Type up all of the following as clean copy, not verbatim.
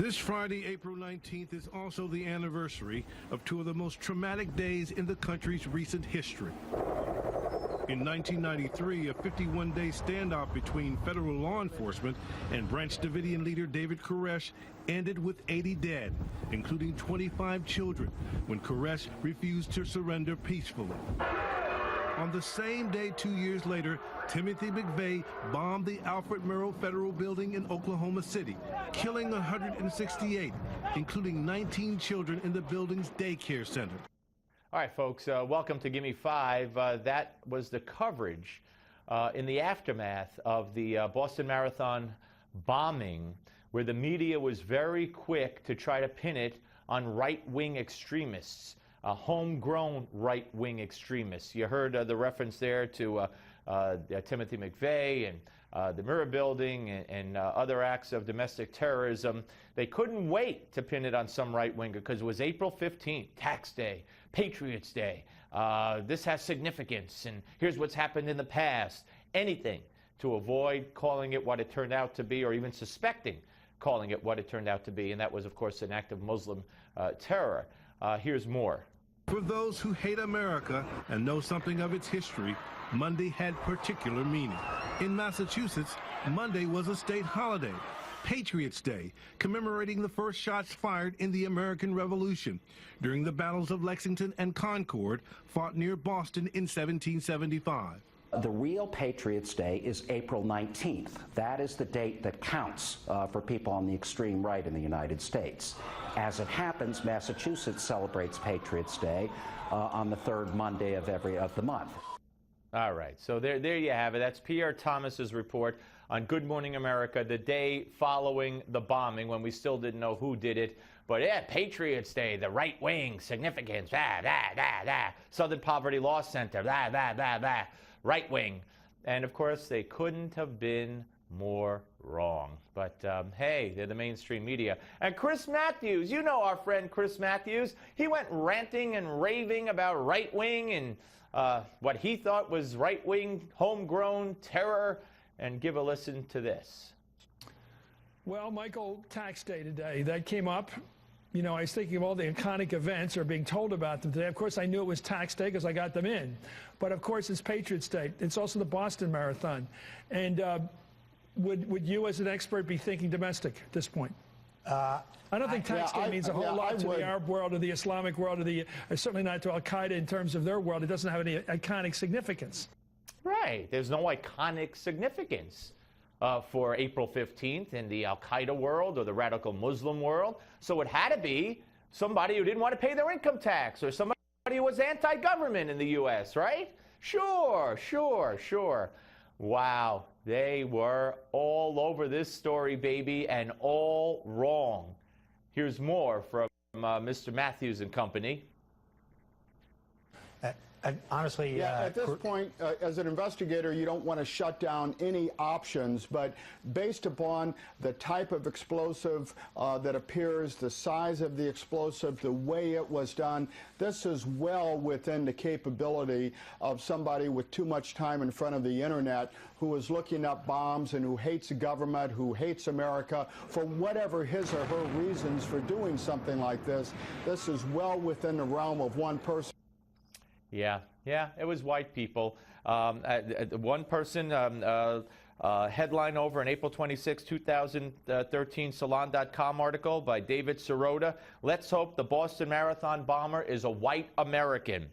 This Friday, April 19th, is also the anniversary of two of the most traumatic days in the country's recent history. In 1993, a 51-day standoff between federal law enforcement and Branch Davidian leader David Koresh ended with 80 dead, including 25 children, when Koresh refused to surrender peacefully. On the same day 2 years later, Timothy McVeigh bombed the Alfred Murrah Federal Building in Oklahoma City, killing 168, including 19 children in the building's daycare center. All right, folks, welcome to Gimme 5. That was the coverage in the aftermath of the Boston Marathon bombing, where the media was very quick to try to pin it on right-wing extremists, homegrown right-wing extremists. You heard the reference there to Timothy McVeigh and the Murrah Building and other acts of domestic terrorism. They couldn't wait to pin it on some right-winger because it was April 15th, Tax Day, Patriots Day. This has significance, and here's what's happened in the past. Anything to avoid calling it what it turned out to be, or even suspecting calling it what it turned out to be, and that was, of course, an act of Muslim terror. Here's more. For those who hate America and know something of its history, Monday had particular meaning. In Massachusetts, Monday was a state holiday, Patriots Day, commemorating the first shots fired in the American Revolution during the battles of Lexington and Concord, fought near Boston in 1775. The real Patriots Day is April 19th. That is the date that counts for people on the extreme right in the United States. As it happens, Massachusetts celebrates Patriots Day on the third Monday of the month. All right, so there you have it. That's Pierre Thomas's report on Good Morning America, the day following the bombing, when we still didn't know who did it. But yeah, Patriots Day, the right wing significance, Southern Poverty Law Center, right wing. And of course, they couldn't have been more wrong. But hey, they're the mainstream media. And Chris Matthews, you know our friend Chris Matthews, he went ranting and raving about right wing and what he thought was right-wing, homegrown terror. And give a listen to this. Well, Michael, Tax Day today, that came up. You know, I was thinking of all the iconic events or being told about them today. Of course, I knew it was Tax Day because I got them in. But of course, it's Patriots Day. It's also the Boston Marathon. And would you, as an expert, be thinking domestic at this point? I don't think Tax Day means a whole lot to the Arab world or the Islamic world or certainly not to Al-Qaeda in terms of their world. It doesn't have any iconic significance. Right. There's no iconic significance for April 15th in the Al-Qaeda world or the radical Muslim world. So it had to be somebody who didn't want to pay their income tax or somebody who was anti-government in the U.S., right? Sure. Wow. They were all over this story, baby, and all wrong. Here's more from Mr. Matthews and company. Honestly, at this point, as an investigator, you don't want to shut down any options, but based upon the type of explosive that appears, the size of the explosive, the way it was done, this is well within the capability of somebody with too much time in front of the internet who is looking up bombs and who hates the government, who hates America, for whatever his or her reasons for doing something like this. This is well within the realm of one person. Yeah, it was white people. One person, headline over an April 26, 2013 Salon.com article by David Sirota. Let's hope the Boston Marathon bomber is a white American.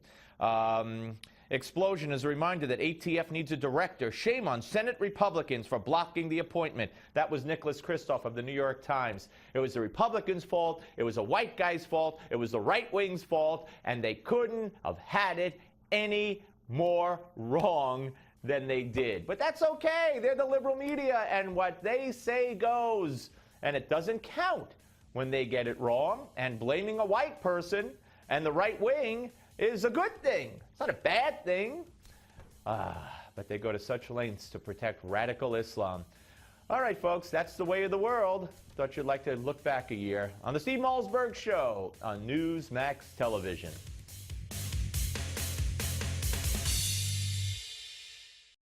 Explosion is a reminder that ATF needs a director. Shame on Senate Republicans for blocking the appointment. That was Nicholas Kristof of the New York Times. It was the Republicans' fault. It was a white guy's fault. It was the right wing's fault. And they couldn't have had it any more wrong than they did. But that's okay. They're the liberal media, and what they say goes. And it doesn't count when they get it wrong. And blaming a white person and the right wing is a good thing. It's not a bad thing. But they go to such lengths to protect radical Islam. All right, folks, that's the way of the world. Thought you'd like to look back a year on the Steve Malzberg Show on Newsmax Television.